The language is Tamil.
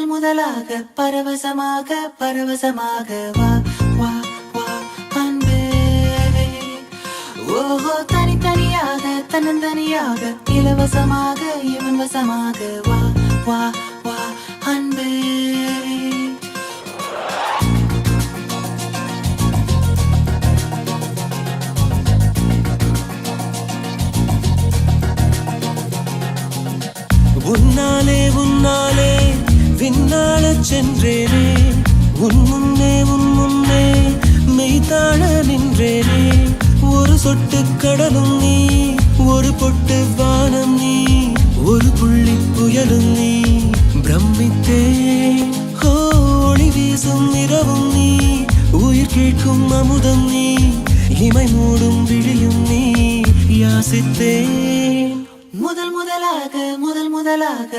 முதலாக பரவசமாக வா வா வா அன்பே. ஓஹோ தனித்தனியாக தன்னந்தனியாக இலவசமாக இவன் வசமாக வா வா வா அன்பே. உன்னாலே விண்ணாளச் சென்றேனே, உன் முன்னே மெய்தாழ நின்றேனே. ஒரு சொட்டு கடலும் நீ, ஒரு பொட்டு வானம் நீ, ஒரு புள்ளி புயலும் நீ. பிரமித்தேன் ஒளி வீசும் இரவும் நீ, உயிர் கேட்கும் அமுதம் நீ, இமை மூடும் விழியும் நீ. யாசித்தேன் முதலாக